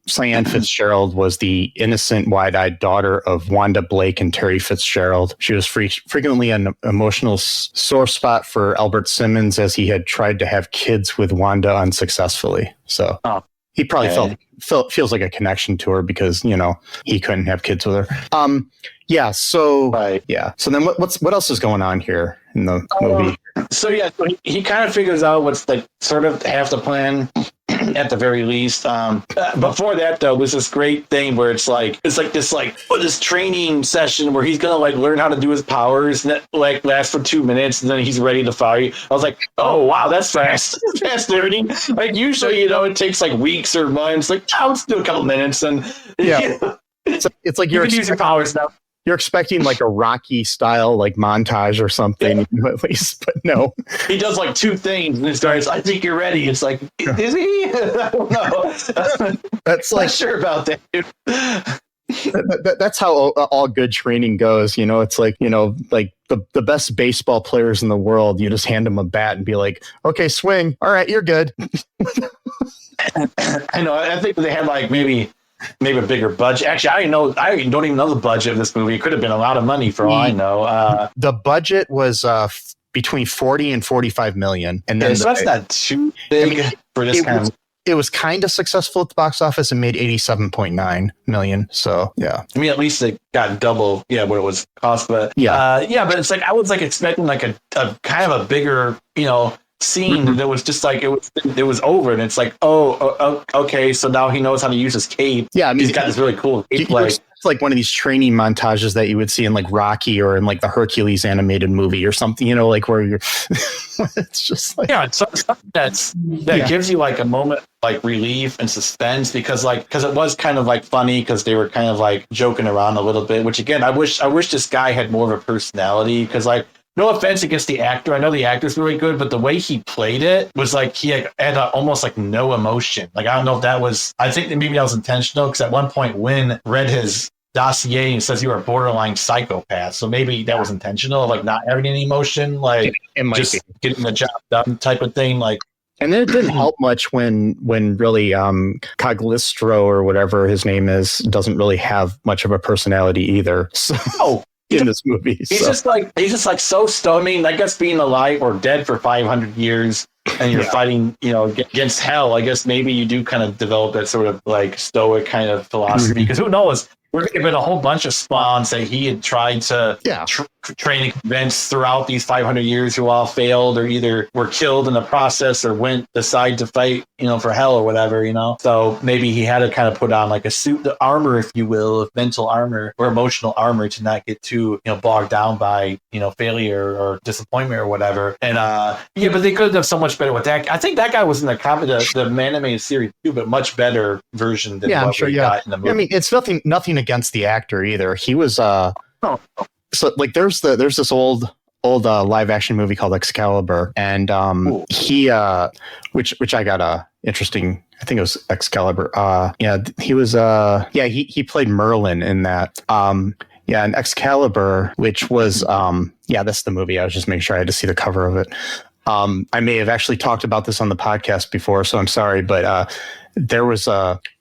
S4: Cyan Fitzgerald was the innocent, wide-eyed daughter of Wanda Blake and Terry Fitzgerald. She was frequently an emotional sore spot for Albert Simmons as he had tried to have kids with Wanda unsuccessfully. So he probably feels like a connection to her because he couldn't have kids with her. Yeah. So
S5: right.
S4: Yeah. So then what else is going on here in the movie?
S5: So he kind of figures out what's like sort of half the plan. At the very least. Before that, though, was this great thing where it's like this training session where he's gonna like learn how to do his powers and that like lasts for 2 minutes and then he's ready to fire. I was like, oh wow, that's fast learning. Like usually, it takes like weeks or months. Like, let's do a couple minutes and
S4: it's like
S5: you can use your powers now.
S4: You're expecting like a Rocky style like montage or something at least, but no.
S5: He does like two things and it starts, I think you're ready. It's like, is he? I don't know.
S4: That's like,
S5: not sure about that, dude.
S4: That's how all good training goes. It's like, like the best baseball players in the world, you just hand them a bat and be like, okay, swing. All right, you're good.
S5: I know. I think they had like maybe a bigger budget. Actually, I don't even know the budget of this movie. It could have been a lot of money for all I know.
S4: The budget was between 40 and 45 million. And then
S5: so that's not too big for this kind of.
S4: It was kind of successful at the box office and made 87.9 million. So yeah,
S5: I mean, at least it got double what it was cost. But but it's like I was like expecting like a kind of a bigger scene that was just like it was over and it's like okay, so now he knows how to use his cape.
S4: Yeah, I mean,
S5: he's got this really cool cape.
S4: It's like one of these training montages that you would see in like Rocky or in like the Hercules animated movie or something, like where you're it's just like
S5: it's something that gives you like a moment like relief and suspense because it was kind of like funny because they were kind of like joking around a little bit, which again I wish this guy had more of a personality because like no offense against the actor. I know the actor's really good, but the way he played it was like he had almost like no emotion. Like, I don't know if that was, I think that maybe that was intentional because at one point Wynn read his dossier and says you are a borderline psychopath. So maybe that was intentional, like not having any emotion, like just getting the job done type of thing. Like,
S4: and then it didn't help much when really Coglistro or whatever his name is doesn't really have much of a personality either. So. In this movie,
S5: he's just like so stoned. I mean, I guess being alive or dead for 500 years and you're fighting, against hell. I guess maybe you do kind of develop that sort of like stoic kind of philosophy because who knows? There could have been a whole bunch of spawns that he had tried to train and convince throughout these 500 years who all failed or either were killed in the process or decide to fight, for hell or whatever, So maybe he had to kind of put on like a suit, the armor, if you will, of mental armor or emotional armor to not get too, bogged down by, failure or disappointment or whatever. And but they could have done so much better with that. I think that guy was in the animated series too, but much better version than what we got in the movie.
S4: I mean, it's nothing against the actor either. He was so like there's this old live action movie called Excalibur, and he which I got a interesting. I think it was Excalibur. He was he played Merlin in that. And Excalibur, which was that's the movie. I was just making sure I had to see the cover of it. I may have actually talked about this on the podcast before, so I'm sorry, but there was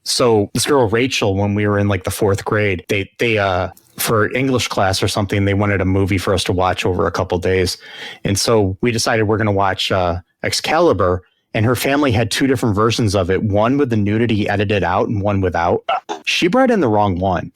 S4: so this girl Rachel, when we were in like the fourth grade, they for English class or something. They wanted a movie for us to watch over a couple days. And so we decided we're going to watch Excalibur. And her family had two different versions of it, one with the nudity edited out and one without. She brought in the wrong one.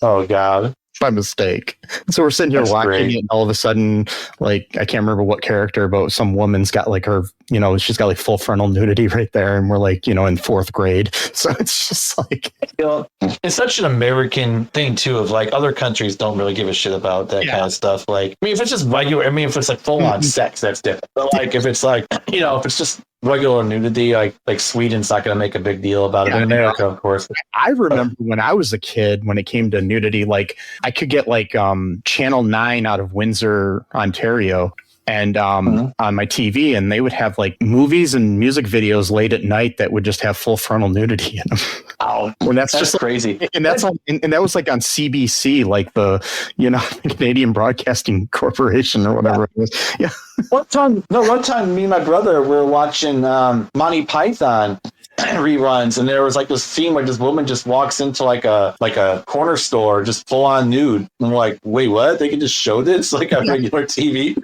S5: Oh, God.
S4: By mistake. So we're sitting here
S5: That's
S4: watching
S5: great.
S4: it, and all of a sudden, like, I can't remember what character, but some woman's got like her, you know, she's got like full frontal nudity right there. And we're like, you know, in fourth grade. So it's just like,
S5: You know, it's such an American thing too, of like other countries don't really give a shit about that kind of stuff. Like, I mean, if it's just regular, I mean, if it's like full on sex, that's different. But like, if it's like, you know, if it's just regular nudity, like Sweden's not going to make a big deal about it. In America, of course.
S4: I remember when I was a kid, when it came to nudity, like I could get like Channel 9 out of Windsor, Ontario, and on my TV, and they would have like movies and music videos late at night that would just have full frontal nudity in them.
S5: Oh,
S4: When that's just
S5: crazy.
S4: Like, and that's on, and that was like on CBC, like the, you know, Canadian Broadcasting Corporation or whatever it was. Yeah.
S5: One time, me and my brother were watching Monty Python reruns, and there was like this scene where this woman just walks into like a corner store, just full on nude. And we're like, wait, what? They can just show this like on regular TV?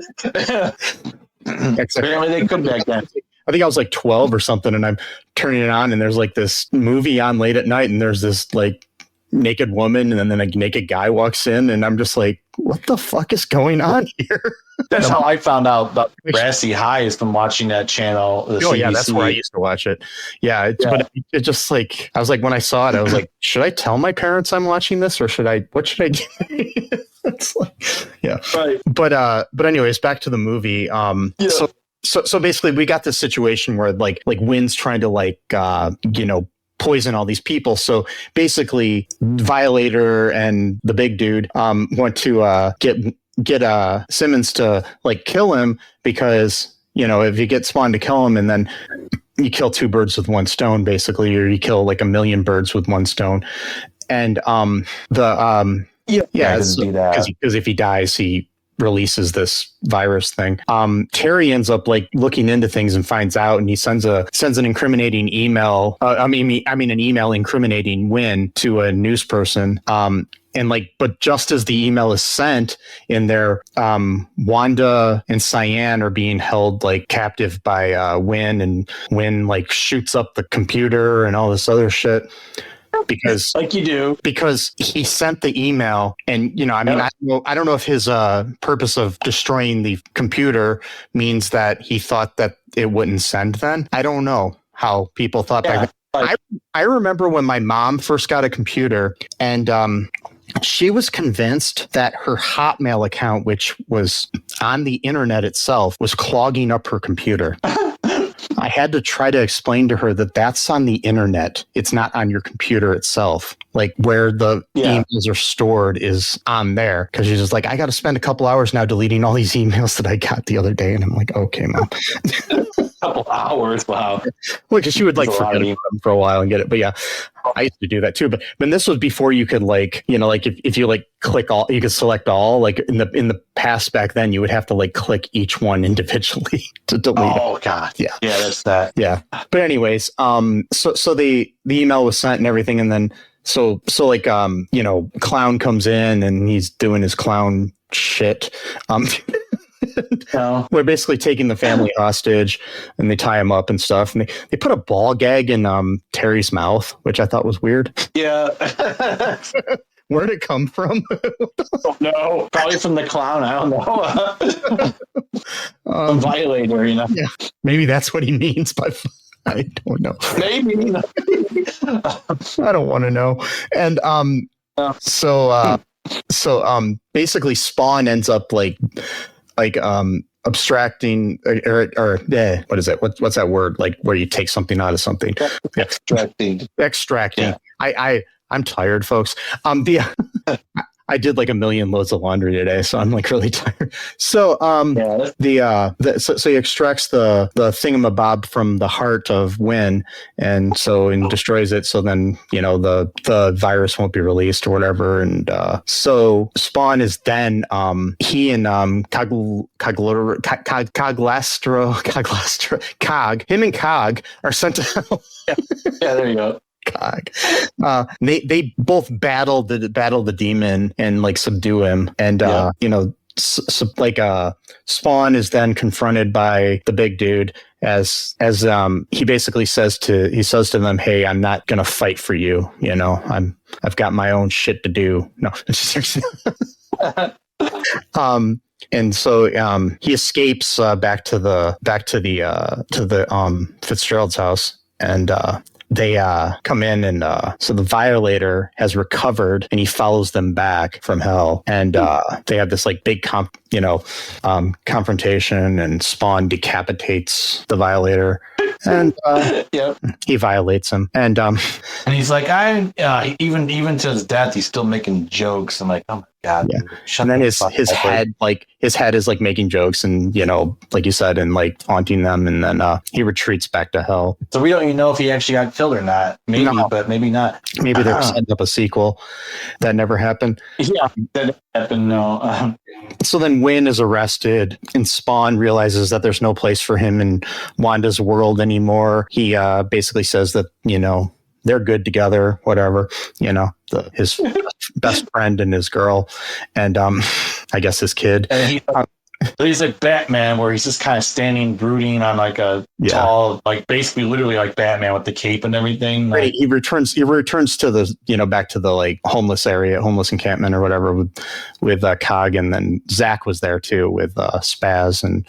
S5: Apparently, they could back then.
S4: I think I was like 12 or something, and I'm turning it on, and there's like this movie on late at night, and there's this like naked woman, and then a naked guy walks in, and I'm just like, what the fuck is going on here?
S5: That's how I found out about Grassy High, is from watching that channel. The
S4: Oh, yeah,
S5: CBC.
S4: that's where I used to watch it. Yeah, but it just like, I was like, when I saw it, I was like, should I tell my parents I'm watching this, or what should I do? It's like, yeah.
S5: Right.
S4: But anyways, back to the movie. So basically we got this situation where like Wynn's trying to like, you know, poison all these people. So basically Violator and the big dude want to get Simmons to like kill him, because, you know, if you get Spawn to kill him, and then you kill two birds with one stone, basically, or you kill like a million birds with one stone. And because if he dies, he releases this virus thing. Terry ends up like looking into things and finds out, and he sends an incriminating email. An email incriminating Wynn to a news person. And like, but just as the email is sent in there, Wanda and Cyan are being held like captive by Wynn, and Wynn like shoots up the computer and all this other shit. Because
S5: like you do,
S4: because he sent the email, and, you know, I mean, I don't know if his purpose of destroying the computer means that he thought that it wouldn't send then. I don't know how people thought back then. I remember when my mom first got a computer, and she was convinced that her Hotmail account, which was on the internet itself, was clogging up her computer. I had to try to explain to her that that's on the internet. It's not on your computer itself. Like, where the emails are stored is on there. Because she's just like, I got to spend a couple hours now deleting all these emails that I got the other day. And I'm like, okay, Mom.
S5: couple hours. Wow.
S4: Well, because she would like forget about them for a while and get it. But yeah, I used to do that too. But this was before you could like, you know, like if you like click all, you could select all. Like in the past back then, you would have to like click each one individually to delete.
S5: Oh God.
S4: Yeah.
S5: Yeah, that's that.
S4: Yeah. But anyways, so the email was sent and everything, and then so like you know, Clown comes in and he's doing his clown shit.
S5: No.
S4: We're basically taking the family hostage, and they tie him up and stuff. And they put a ball gag in Terry's mouth, which I thought was weird.
S5: Yeah.
S4: Where'd it come from?
S5: No, probably from the clown. I don't know. Violator, you know.
S4: Yeah, maybe that's what he means by. I don't know.
S5: Maybe.
S4: I don't want to know. And so basically, Spawn ends up like abstracting or what is it? What's that word? Like where you take something out of something.
S5: Extracting.
S4: Yeah. I'm tired, folks. I did like a million loads of laundry today, so I'm like really tired. So so he extracts the thingamabob from the heart of Wynn, and destroys it. So then, you know, the virus won't be released or whatever. And so Spawn is then he and Cog, him and Cog are sent to hell.
S5: Yeah, there you go.
S4: Cog. They both battle the demon and like subdue him, and Spawn is then confronted by the big dude as he basically says to them, "Hey, I'm not gonna fight for you. You know, I've got my own shit to do." No. And so he escapes back to the Fitzgerald's house, and they come in, and so the Violator has recovered, and he follows them back from hell, and they have this like big confrontation, and Spawn decapitates the Violator, and he violates him, and
S5: he's like, even to his death, he's still making jokes. I'm like, oh my god.
S4: Yeah. And then his head is like making jokes, and like you said, and like haunting them, and then he retreats back to hell.
S5: So we don't even know if he actually got killed or not. Maybe, but maybe not.
S4: Maybe they're setting up a sequel. That never happened.
S5: Yeah, that never happened. No.
S4: So then Wynn is arrested, and Spawn realizes that there's no place for him in Wanda's world anymore. He basically says that they're good together, whatever, his best friend and his girl, and I guess his kid.
S5: And he's like Batman, where he's just kind of standing brooding on like a tall, like basically literally like Batman with the cape and everything. Like,
S4: he returns to the back to the like homeless encampment or whatever with Cog, and then Zach was there too with Spaz and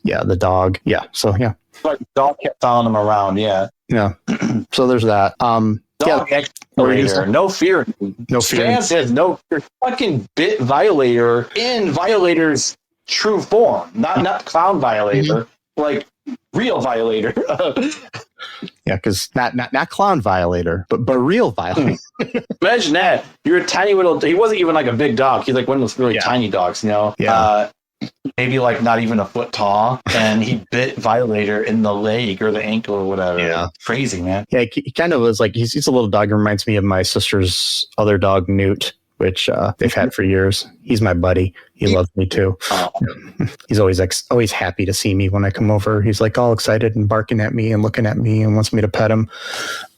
S4: the dog. Yeah, so yeah.
S5: Like the dog kept following him around. Yeah.
S4: Yeah. So there's that.
S5: Dog Violator, no fear.
S4: No fear.
S5: Spaz says no fear. Fucking bit Violator in Violator's true form, not clown Violator, like real Violator.
S4: Yeah, because not clown Violator, but real Violator.
S5: Imagine that. You're a tiny little. He wasn't even like a big dog. He's like one of those really tiny dogs.
S4: Yeah.
S5: Maybe like not even a foot tall, and he bit Violator in the leg or the ankle or whatever. Yeah, crazy, man.
S4: Yeah, he kind of was like he's a little dog. He reminds me of my sister's other dog, Newt, which they've had for years. He's my buddy. He loves me too. Oh. He's always happy to see me when I come over. He's like all excited and barking at me and looking at me and wants me to pet him.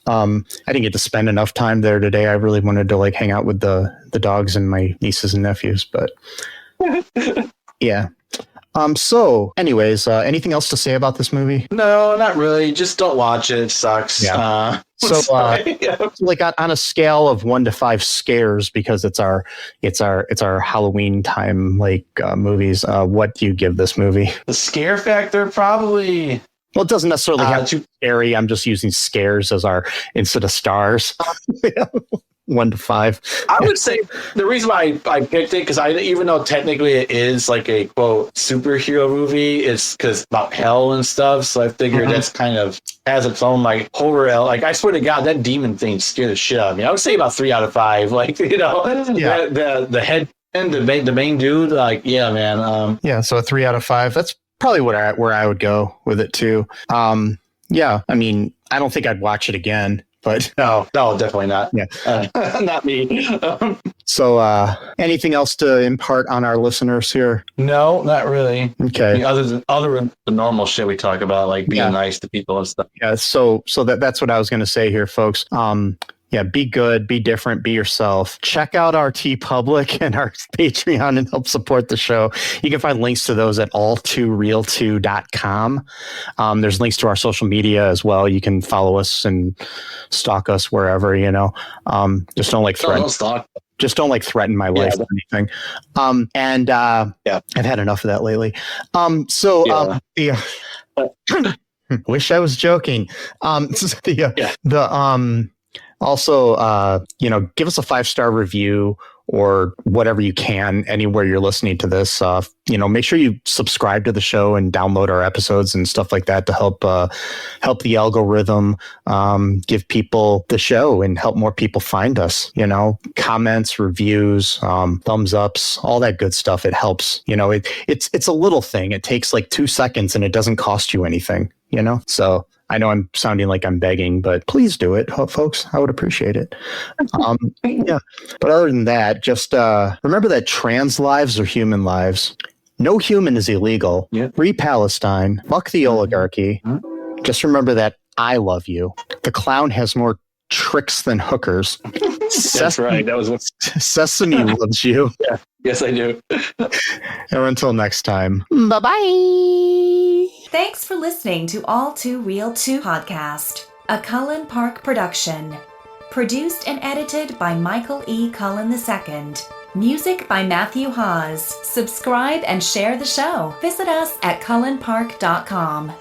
S4: I didn't get to spend enough time there today. I really wanted to like hang out with the dogs and my nieces and nephews, but yeah. So anyways, anything else to say about this movie?
S5: No, not really. Just don't watch it. It sucks.
S4: Yeah. Like on a scale of 1 to 5 scares, because it's our Halloween time, like movies, what do you give this movie?
S5: The scare factor, probably.
S4: Well, it doesn't necessarily have to be scary. I'm just using scares instead of stars. 1 to 5.
S5: I would say the reason why I picked it, because even though technically it is like a quote superhero movie, it's because about hell and stuff. So I figured that's kind of has its own like horror. Like I swear to God, that demon thing scared the shit out of me. I would say about 3 out of 5. Like the head and the main dude. Like man.
S4: So a 3 out of 5. That's probably where I would go with it too. I mean, I don't think I'd watch it again. But
S5: no, definitely not.
S4: Yeah,
S5: not me.
S4: So, anything else to impart on our listeners here?
S5: No, not really.
S4: Okay.
S5: I mean, other than the normal shit we talk about, like being nice to people and stuff.
S4: Yeah. So that's what I was going to say here, folks. Be good, be different, be yourself. Check out our TeePublic and our Patreon and help support the show. You can find links to those at all2real2.com. There's links to our social media as well. You can follow us and stalk us wherever, just don't like threaten. Just don't like threaten my life or anything. I've had enough of that lately. Wish I was joking. Also, give us a 5-star review or whatever you can anywhere you're listening to this. Make sure you subscribe to the show and download our episodes and stuff like that to help the algorithm give people the show and help more people find us. Comments, reviews, thumbs ups, all that good stuff. It helps. It's a little thing. It takes like 2 seconds and it doesn't cost you anything. So I know I'm sounding like I'm begging, but please do it, folks. I would appreciate it. But other than that, just remember that trans lives are human lives. No human is illegal. Free Palestine. Fuck the oligarchy. Just remember that I love you. The clown has more tricks than hookers.
S6: That's right. That was what.
S4: Sesame loves you.
S6: Yes, I do.
S4: And until next time, bye-bye.
S7: Thanks for listening to All Too Real 2 podcast, a Cullen Park production. Produced and edited by Michael E. Cullen II. Music by Matthew Hawes. Subscribe and share the show. Visit us at cullenpark.com.